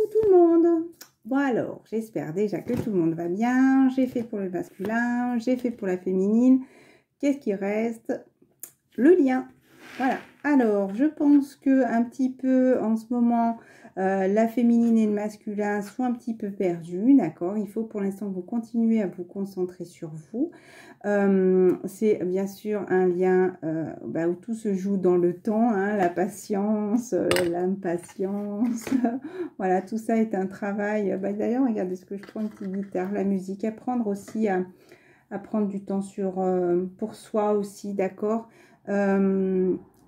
tout le monde. Bon alors, j'espère déjà que tout le monde va bien. J'ai fait pour le masculin, j'ai fait pour la féminine. Qu'est-ce qui reste? Le lien. Voilà. Alors, je pense que un petit peu en ce moment, la féminine et le masculin sont un petit peu perdus, d'accord? Il faut pour l'instant que vous continuez à vous concentrer sur vous. C'est bien sûr un lien où tout se joue dans le temps, hein, la patience, l'impatience. Voilà, tout ça est un travail. D'ailleurs, regardez ce que je prends, une petite guitare, la musique, apprendre aussi à prendre du temps pour soi aussi, d'accord?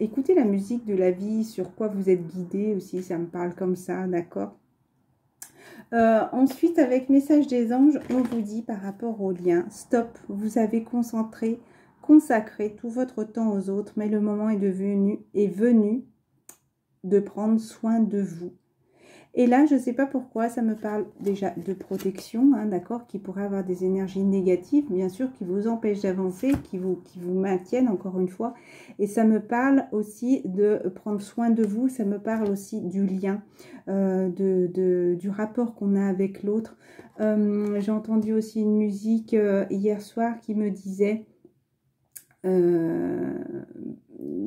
Écoutez la musique de la vie, sur quoi vous êtes guidé aussi, ça me parle comme ça, d'accord? Ensuite, avec message des anges, on vous dit par rapport au lien, stop, vous avez consacré tout votre temps aux autres, mais le moment est venu de prendre soin de vous. Et là, je ne sais pas pourquoi, ça me parle déjà de protection, hein, d'accord, qui pourrait avoir des énergies négatives, bien sûr, qui vous empêchent d'avancer, qui vous maintiennent, encore une fois. Et ça me parle aussi de prendre soin de vous, ça me parle aussi du lien, du rapport qu'on a avec l'autre. J'ai entendu aussi une musique hier soir qui me disait...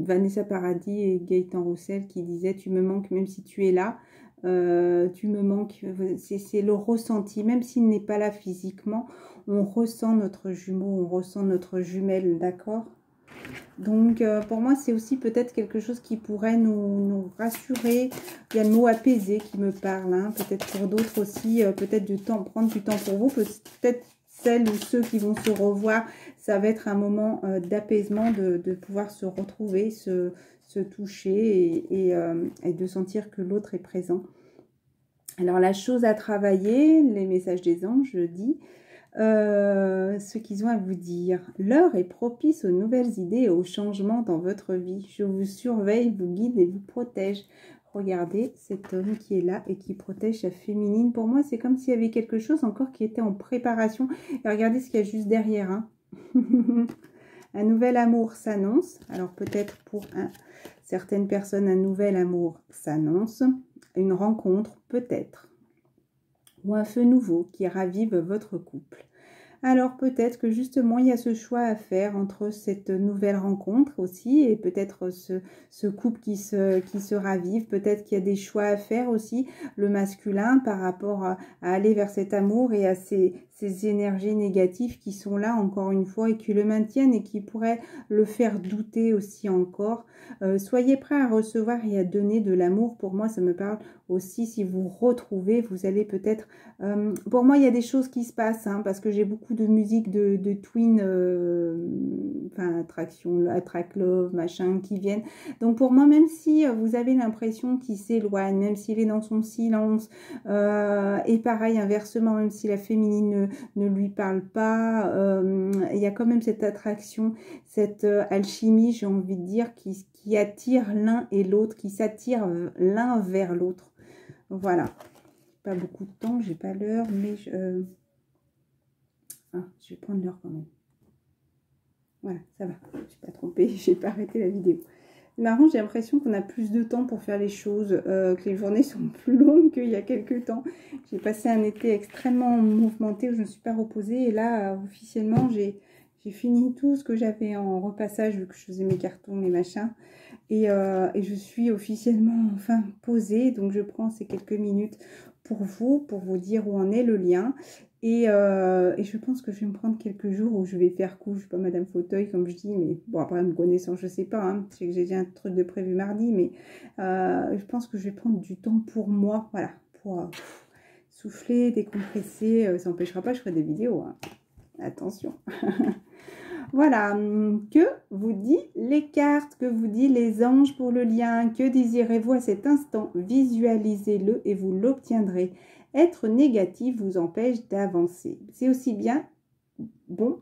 Vanessa Paradis et Gaëtan Roussel qui disaient « Tu me manques même si tu es là ». Tu me manques, c'est le ressenti, même s'il n'est pas là physiquement, on ressent notre jumeau, on ressent notre jumelle, d'accord? Donc pour moi c'est aussi peut-être quelque chose qui pourrait nous rassurer. Il y a le mot apaiser qui me parle, hein. Peut-être pour d'autres aussi, peut-être prendre du temps pour vous, peut-être celles ou ceux qui vont se revoir, ça va être un moment d'apaisement, de pouvoir se retrouver, se toucher et de sentir que l'autre est présent. Alors, la chose à travailler, les messages des anges, je dis, ce qu'ils ont à vous dire. L'heure est propice aux nouvelles idées et aux changements dans votre vie. Je vous surveille, vous guide et vous protège. Regardez cet homme qui est là et qui protège la féminine. Pour moi, c'est comme s'il y avait quelque chose encore qui était en préparation. Et regardez ce qu'il y a juste derrière, hein. Un nouvel amour s'annonce. Alors peut-être pour certaines personnes, un nouvel amour s'annonce. Une rencontre peut-être. Ou un feu nouveau qui ravive votre couple. Alors peut-être que justement il y a ce choix à faire entre cette nouvelle rencontre aussi et peut-être ce couple qui se ravive. Peut-être qu'il y a des choix à faire aussi, le masculin par rapport à aller vers cet amour et à ces énergies négatives qui sont là encore une fois et qui le maintiennent et qui pourraient le faire douter aussi encore. Soyez prêts à recevoir et à donner de l'amour. Pour moi ça me parle aussi, si vous retrouvez, vous allez peut-être... pour moi il y a des choses qui se passent, hein, parce que j'ai beaucoup de musique de twin, enfin attraction, attract love, machin, qui viennent. Donc pour moi, même si vous avez l'impression qu'il s'éloigne, même s'il est dans son silence, et pareil, inversement, même si la féminine ne lui parle pas, il y a quand même cette attraction, cette alchimie, j'ai envie de dire, qui attire l'un et l'autre, qui s'attire l'un vers l'autre. Voilà. Pas beaucoup de temps, j'ai pas l'heure, mais je vais prendre l'heure quand même. Voilà, ça va. Je ne suis pas trompée, j'ai pas arrêté la vidéo. C'est marrant, j'ai l'impression qu'on a plus de temps pour faire les choses, que les journées sont plus longues qu'il y a quelques temps. J'ai passé un été extrêmement mouvementé où je ne me suis pas reposée. Et là, officiellement, j'ai fini tout ce que j'avais en repassage, vu que je faisais mes cartons, mes machins. Et je suis officiellement enfin posée. Donc, je prends ces quelques minutes pour vous dire où en est le lien. Et je pense que je vais me prendre quelques jours où je vais faire coup, je suis pas Madame Fauteuil comme je dis, mais bon après me connaissant je sais pas, hein, je sais que j'ai déjà un truc de prévu mardi, mais je pense que je vais prendre du temps pour moi, voilà, pour souffler, décompresser, ça n'empêchera pas que je ferai des vidéos, hein. Attention. Voilà, que vous dit les cartes, que vous dit les anges pour le lien, que désirez-vous à cet instant? Visualisez-le et vous l'obtiendrez. Être négatif vous empêche d'avancer. C'est aussi bien bon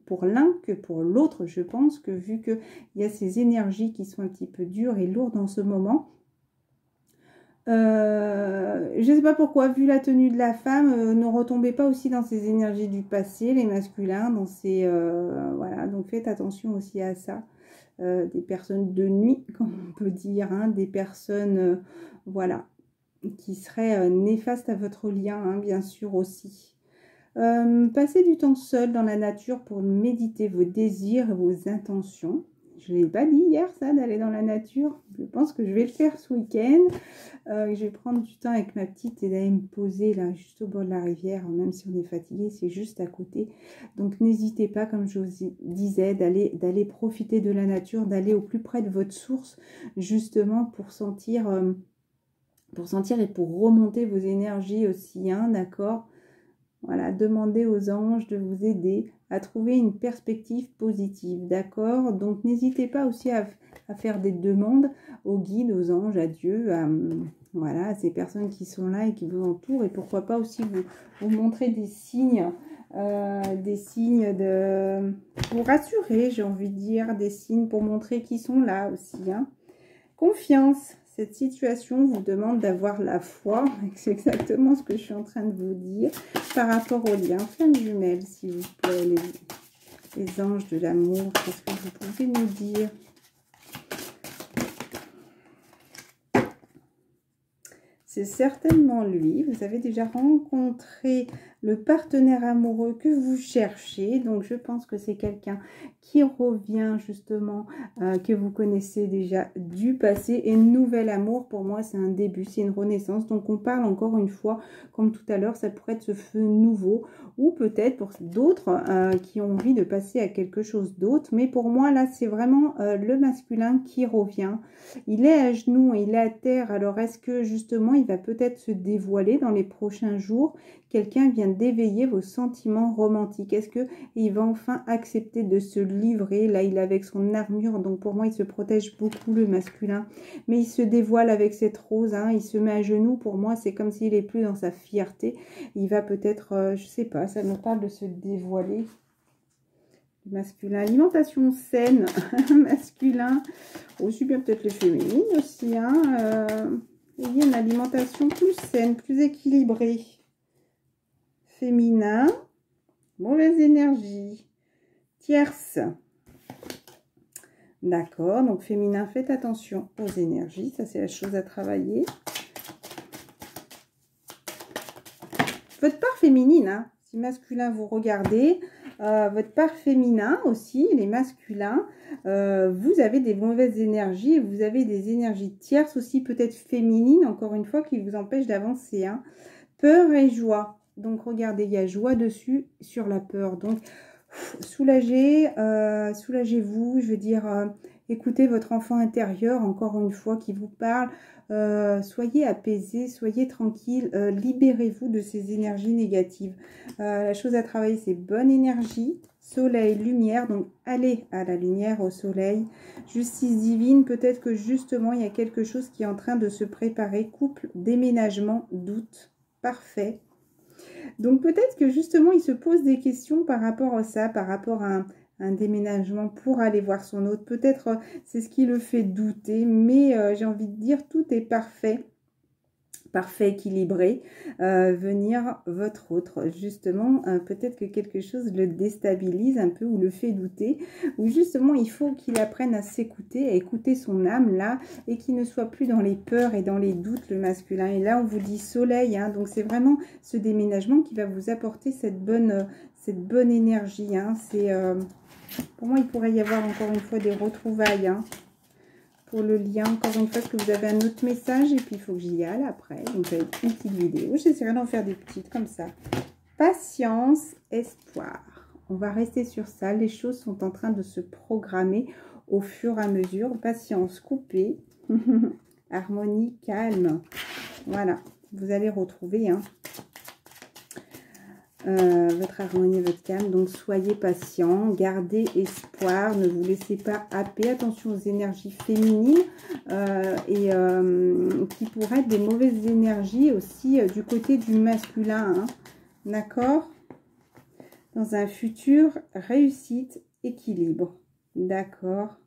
pour l'un que pour l'autre, je pense, que vu qu'il y a ces énergies qui sont un petit peu dures et lourdes en ce moment, je ne sais pas pourquoi, vu la tenue de la femme, ne retombez pas aussi dans ces énergies du passé, les masculins, dans ces voilà, donc faites attention aussi à ça. Des personnes de nuit, comme on peut dire, hein, des personnes, voilà, néfaste à votre lien, hein, bien sûr aussi. Passez du temps seul dans la nature pour méditer vos désirs et vos intentions. Je ne l'ai pas dit hier, ça, d'aller dans la nature. Je pense que je vais le faire ce week-end. Je vais prendre du temps avec ma petite et d'aller me poser là, juste au bord de la rivière. Même si on est fatigué, c'est juste à côté. Donc, n'hésitez pas, comme je vous disais, d'aller profiter de la nature, d'aller au plus près de votre source, justement pour sentir et pour remonter vos énergies aussi, hein, d'accord ? Voilà, demandez aux anges de vous aider à trouver une perspective positive, d'accord? Donc, n'hésitez pas aussi à faire des demandes aux guides, aux anges, à Dieu, voilà, à ces personnes qui sont là et qui vous entourent. Et pourquoi pas aussi vous montrer des signes pour rassurer, j'ai envie de dire, des signes pour montrer qu'ils sont là aussi, hein. Confiance. Cette situation vous demande d'avoir la foi. C'est exactement ce que je suis en train de vous dire par rapport au lien. Flamme jumelle, s'il vous plaît, les anges de l'amour. Qu'est-ce que vous pouvez nous dire? C'est certainement lui. Vous avez déjà rencontré le partenaire amoureux que vous cherchez. Donc, je pense que c'est quelqu'un qui revient justement, que vous connaissez déjà du passé. Et nouvel amour, pour moi, c'est un début, c'est une renaissance. Donc, on parle encore une fois, comme tout à l'heure, ça pourrait être ce feu nouveau. Ou peut-être pour d'autres qui ont envie de passer à quelque chose d'autre. Mais pour moi, là, c'est vraiment le masculin qui revient. Il est à genoux, il est à terre. Alors, est-ce que justement, il va peut-être se dévoiler dans les prochains jours? Quelqu'un vient d'éveiller vos sentiments romantiques. Est-ce qu'il va enfin accepter de se livrer? Là, il est avec son armure. Donc, pour moi, il se protège beaucoup, le masculin. Mais il se dévoile avec cette rose. Hein, il se met à genoux. Pour moi, c'est comme s'il n'est plus dans sa fierté. Il va peut-être, je sais pas, ça me parle de se dévoiler. Masculin, alimentation saine, masculin, aussi bien peut-être les féminines aussi, hein, il y a une alimentation plus saine, plus équilibrée. Féminin, mauvaise énergie, tierce. D'accord, donc féminin, faites attention aux énergies, ça c'est la chose à travailler. Votre part féminine, hein, si masculin vous regardez, votre part féminin aussi, les masculins, vous avez des mauvaises énergies, vous avez des énergies tierces aussi, peut-être féminines, encore une fois, qui vous empêchent d'avancer. Hein. Peur et joie. Donc, regardez, il y a joie dessus sur la peur. Donc, soulagez, soulagez-vous, je veux dire, écoutez votre enfant intérieur, encore une fois, qui vous parle. Soyez apaisés, soyez tranquilles, libérez-vous de ces énergies négatives. La chose à travailler, c'est bonne énergie, soleil, lumière. Donc, allez à la lumière, au soleil. Justice divine, peut-être que justement, il y a quelque chose qui est en train de se préparer. Couple, déménagement, doute, parfait. Donc peut-être que justement, il se pose des questions par rapport à ça, par rapport à un déménagement pour aller voir son autre. Peut-être c'est ce qui le fait douter, mais j'ai envie de dire, tout est parfait. Parfait, équilibré, venir votre autre. Justement, peut-être que quelque chose le déstabilise un peu ou le fait douter, ou justement, il faut qu'il apprenne à s'écouter, à écouter son âme là, et qu'il ne soit plus dans les peurs et dans les doutes, le masculin. Et là, on vous dit soleil, hein, donc c'est vraiment ce déménagement qui va vous apporter cette bonne énergie. Hein. Pour moi, il pourrait y avoir encore une fois des retrouvailles, hein. Pour le lien, encore une fois, parce que vous avez un autre message et puis il faut que j'y aille après. Donc, ça va être une petite vidéo. J'essaierai d'en faire des petites comme ça. Patience, espoir. On va rester sur ça. Les choses sont en train de se programmer au fur et à mesure. Patience, coupée. Harmonie, calme. Voilà. Vous allez retrouver votre harmonie, votre calme. Donc, soyez patient, gardez espoir, ne vous laissez pas happer. Attention aux énergies féminines qui pourraient être des mauvaises énergies aussi du côté du masculin. Hein. D'accord? Dans un futur, réussite, équilibre. D'accord?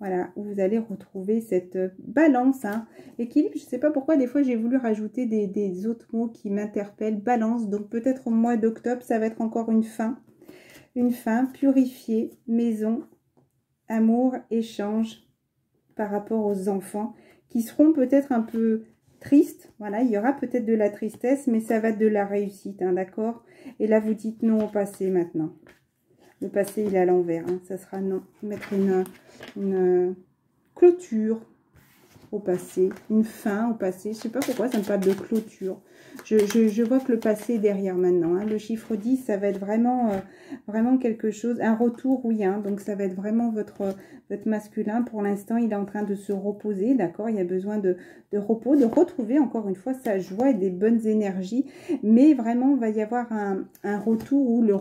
Voilà, où vous allez retrouver cette balance, hein. Équilibre, je ne sais pas pourquoi, des fois j'ai voulu rajouter des autres mots qui m'interpellent. Balance, donc peut-être au mois d'octobre, ça va être encore une fin. Une fin, purifiée, maison, amour, échange par rapport aux enfants qui seront peut-être un peu triste. Voilà, il y aura peut-être de la tristesse, mais ça va être de la réussite, hein, d'accord? Et là, vous dites non au passé maintenant. Le passé, il est à l'envers. Hein. Ça sera non. Mettre une clôture au passé, une fin au passé. Je sais pas pourquoi ça me parle de clôture. Je vois que le passé est derrière maintenant. Hein. Le chiffre 10, ça va être vraiment, vraiment quelque chose. Un retour, oui. Hein. Donc, ça va être vraiment votre masculin. Pour l'instant, il est en train de se reposer. D'accord? Il y a besoin de repos, de retrouver encore une fois sa joie et des bonnes énergies. Mais vraiment, il va y avoir un retour où le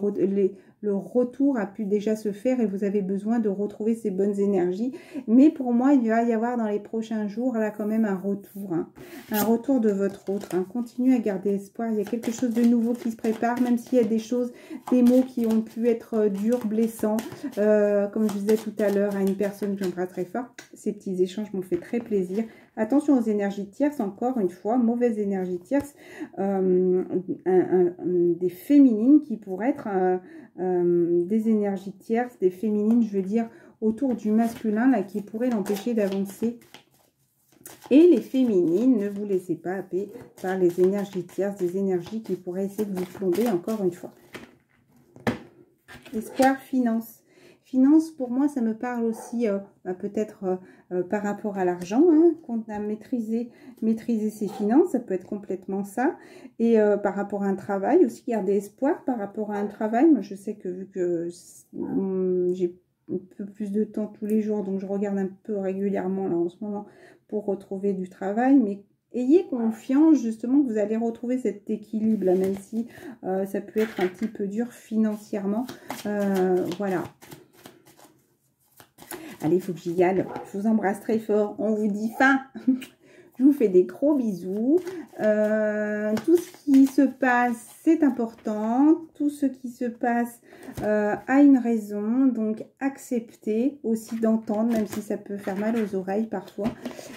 retour a pu déjà se faire et vous avez besoin de retrouver ces bonnes énergies. Mais pour moi, il va y avoir dans les prochains jours, là, quand même un retour. Hein. Un retour de votre autre. Hein. Continuez à garder espoir. Il y a quelque chose de nouveau qui se prépare, même s'il y a des choses, des mots qui ont pu être durs, blessants. Comme je disais tout à l'heure à une personne que j'embrasse très fort. Ces petits échanges m'ont fait très plaisir. Attention aux énergies tierces, encore une fois, mauvaise énergie tierce. Des féminines qui pourraient être des énergies tierces, des féminines, je veux dire, autour du masculin, là, qui pourraient l'empêcher d'avancer. Et les féminines, ne vous laissez pas happer par les énergies tierces, des énergies qui pourraient essayer de vous plomber, encore une fois. Espoir, finance. Finance, pour moi, ça me parle aussi peut-être par rapport à l'argent, hein, qu'on a maîtrisé ses finances, ça peut être complètement ça. Et par rapport à un travail aussi, garder espoir par rapport à un travail. Moi, je sais que vu que j'ai un peu plus de temps tous les jours, donc je regarde un peu régulièrement là en ce moment pour retrouver du travail, mais ayez confiance justement que vous allez retrouver cet équilibre là, même si ça peut être un petit peu dur financièrement. Voilà. Allez, il faut que j'y aille. Je vous embrasse très fort. On vous dit fin. Je vous fais des gros bisous. Tout ce qui se passe, c'est important. Tout ce qui se passe a une raison. Donc, acceptez aussi d'entendre, même si ça peut faire mal aux oreilles parfois.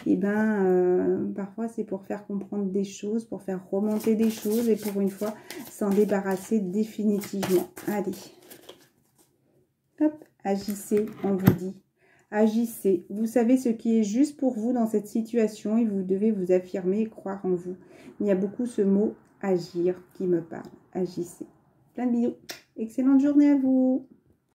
Et ben, parfois, c'est pour faire comprendre des choses, pour faire remonter des choses et pour une fois, s'en débarrasser définitivement. Allez. Hop, agissez, on vous dit. Agissez. Vous savez ce qui est juste pour vous dans cette situation et vous devez vous affirmer et croire en vous. Il y a beaucoup ce mot agir qui me parle. Agissez. Plein de bisous. Excellente journée à vous.